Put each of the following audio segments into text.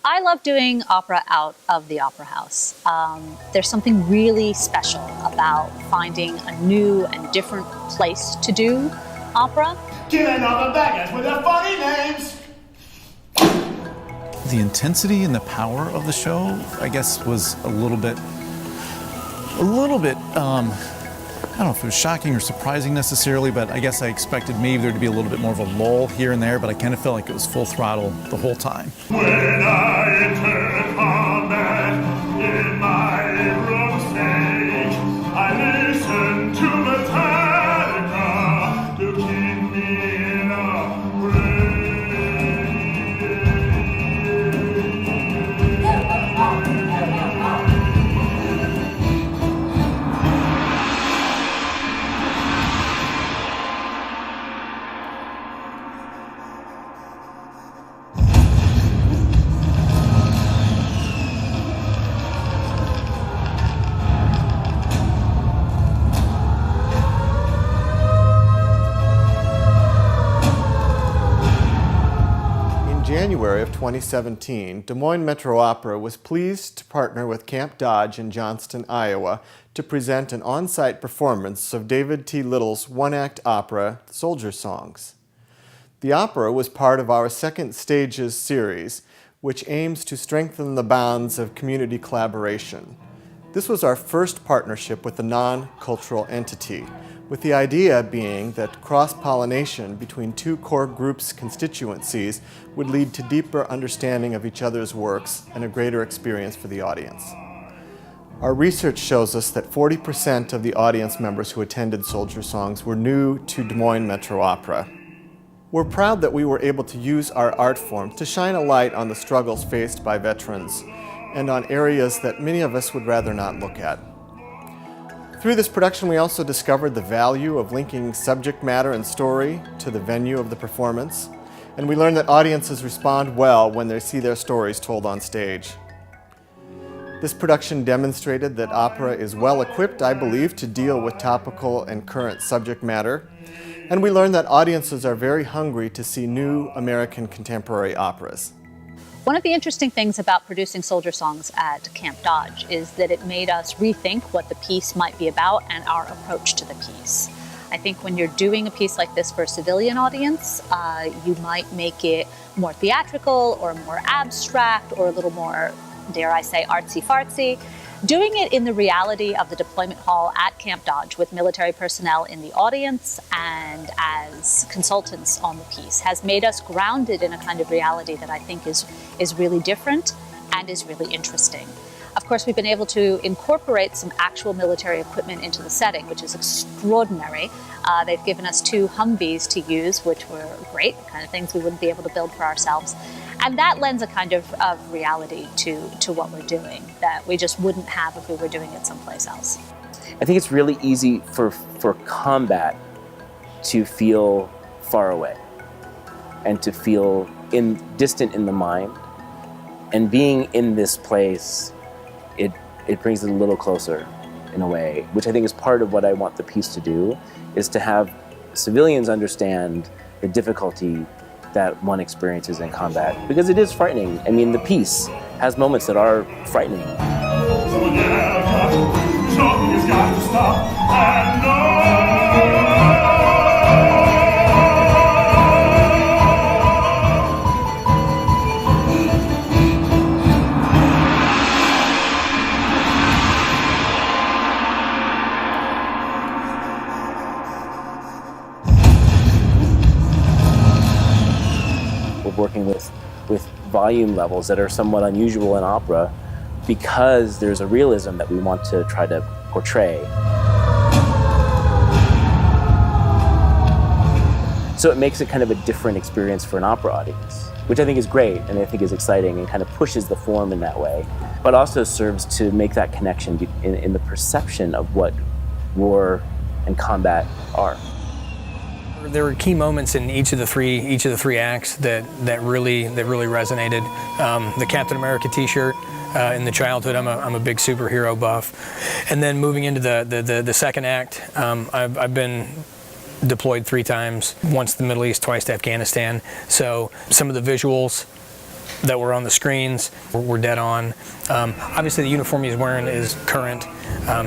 I love doing opera out of the opera house. There's something really special about finding a new and different place to do opera. Killing all the beggars with their funny names. The intensity and the power of the show, I guess, was a little bit, I don't know if it was shocking or surprising necessarily, but I guess I expected maybe there to be a little bit more of a lull here and there, but I kind of felt like it was full throttle the whole time. When I enter combat in my room stage, I listen to Metallica to keep me in a rage. In January of 2017, Des Moines Metro Opera was pleased to partner with Camp Dodge in Johnston, Iowa, to present an on-site performance of David T. Little's one-act opera, Soldier Songs. The opera was part of our Second Stages series, which aims to strengthen the bonds of community collaboration. This was our first partnership with a non-cultural entity, with the idea being that cross-pollination between two core groups' constituencies would lead to deeper understanding of each other's works and a greater experience for the audience. Our research shows us that 40% of the audience members who attended Soldier Songs were new to Des Moines Metro Opera. We're proud that we were able to use our art form to shine a light on the struggles faced by veterans and on areas that many of us would rather not look at. Through this production, we also discovered the value of linking subject matter and story to the venue of the performance, and we learned that audiences respond well when they see their stories told on stage. This production demonstrated that opera is well equipped, I believe, to deal with topical and current subject matter, and we learned that audiences are very hungry to see new American contemporary operas. One of the interesting things about producing Soldier Songs at Camp Dodge is that it made us rethink what the piece might be about and our approach to the piece. I think when you're doing a piece like this for a civilian audience, you might make it more theatrical or more abstract or a little more, dare I say, artsy-fartsy. Doing it in the reality of the deployment hall at Camp Dodge with military personnel in the audience and as consultants on the piece has made us grounded in a kind of reality that I think is really different and is really interesting. Of course, we've been able to incorporate some actual military equipment into the setting, which is extraordinary. They've given us 2 Humvees to use, which were great, the kind of things we wouldn't be able to build for ourselves. And that lends a kind of reality to what we're doing that we just wouldn't have if we were doing it someplace else. I think it's really easy for combat to feel far away and to feel distant in the mind. And being in this place, it brings it a little closer in a way, which I think is part of what I want the piece to do, is to have civilians understand the difficulty that one experiences in combat, because it is frightening. I mean, the piece has moments that are frightening. Working with volume levels that are somewhat unusual in opera because there's a realism that we want to try to portray. So it makes it kind of a different experience for an opera audience, which I think is great and I think is exciting and kind of pushes the form in that way, but also serves to make that connection in the perception of what war and combat are. There were key moments in each of the three acts that really resonated. The Captain America T-shirt in the childhood. I'm a big superhero buff, and then moving into the second act, I've been deployed 3 times. Once to the Middle East, twice to Afghanistan. So some of the visuals that were on the screens were dead on. Obviously, the uniform he's wearing is current.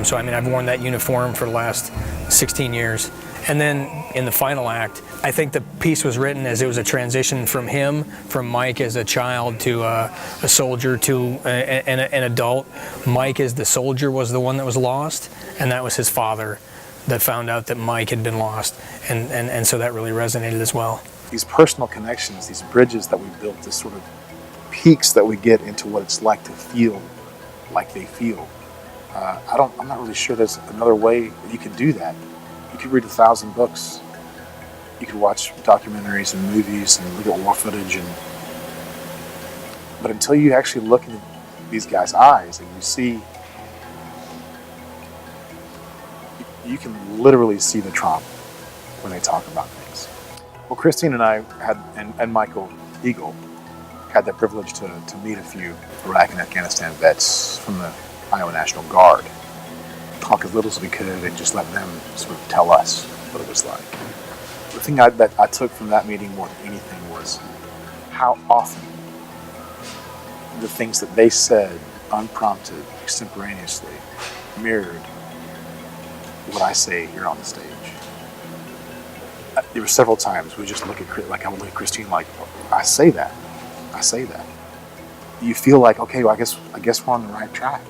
So, I mean, I've worn that uniform for the last 16 years. And then in the final act, I think the piece was written as it was a transition from him, from Mike as a child to a soldier to an adult. Mike as the soldier was the one that was lost, and that was his father that found out that Mike had been lost. And so that really resonated as well. These personal connections, these bridges that we built, this sort of peaks that we get into what it's like to feel like they feel. I'm not really sure there's another way that you could do that. You could read 1,000 books. You could watch documentaries and movies and look at war footage, but until you actually look in these guys' eyes and you see, you can literally see the trauma when they talk about things. Well, Christine and I had, and Michael Eagle, had the privilege to meet a few Iraq and Afghanistan vets from the Iowa National Guard. Talk as little as we could and just let them sort of tell us what it was like. The thing that I took from that meeting more than anything was how often the things that they said, unprompted, extemporaneously, mirrored what I say here on the stage. There were several times we just look at, like I would look at Christine like, I say that. You feel like, okay, well, I guess we're on the right track.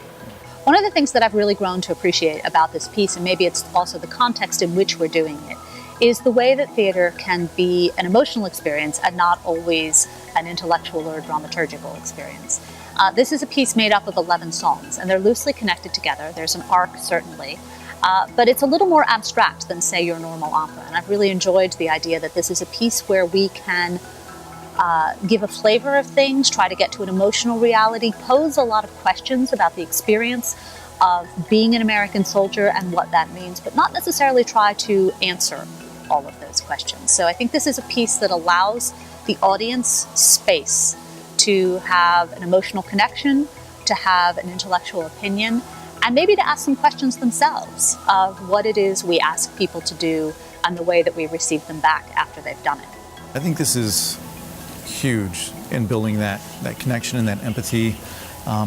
One of the things that I've really grown to appreciate about this piece, and maybe it's also the context in which we're doing it, is the way that theater can be an emotional experience and not always an intellectual or dramaturgical experience. This is a piece made up of 11 songs, and they're loosely connected together. There's an arc, certainly, but it's a little more abstract than, say, your normal opera. And I've really enjoyed the idea that this is a piece where we can give a flavor of things, try to get to an emotional reality, pose a lot of questions about the experience of being an American soldier and what that means, but not necessarily try to answer all of those questions. So I think this is a piece that allows the audience space to have an emotional connection, to have an intellectual opinion, and maybe to ask some questions themselves of what it is we ask people to do and the way that we receive them back after they've done it. I think this is huge in building that connection and that empathy. I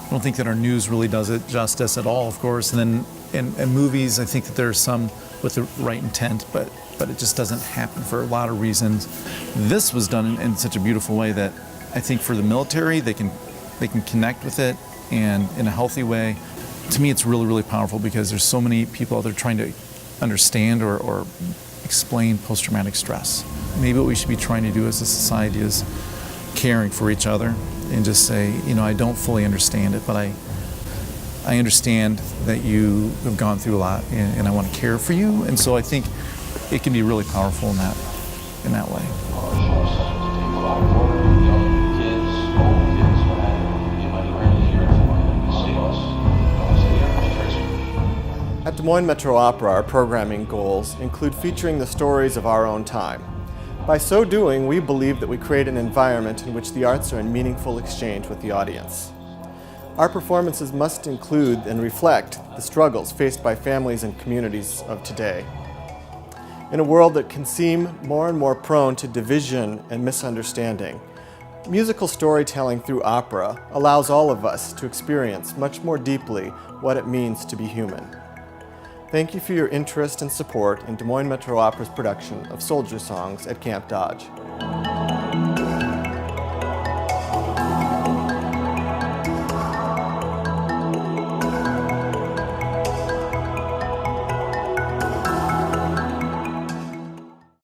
don't think that our news really does it justice at all, of course. And then in movies, I think that there's some with the right intent, but it just doesn't happen for a lot of reasons. This was done in such a beautiful way that I think for the military, they can connect with it and in a healthy way. To me, it's really, really powerful because there's so many people out there trying to understand or explain post-traumatic stress. Maybe what we should be trying to do as a society is caring for each other and just say, I don't fully understand it, but I understand that you have gone through a lot and I want to care for you. And so I think it can be really powerful in that way. At Des Moines Metro Opera, our programming goals include featuring the stories of our own time. By so doing, we believe that we create an environment in which the arts are in meaningful exchange with the audience. Our performances must include and reflect the struggles faced by families and communities of today. In a world that can seem more and more prone to division and misunderstanding, musical storytelling through opera allows all of us to experience much more deeply what it means to be human. Thank you for your interest and support in Des Moines Metro Opera's production of Soldier Songs at Camp Dodge.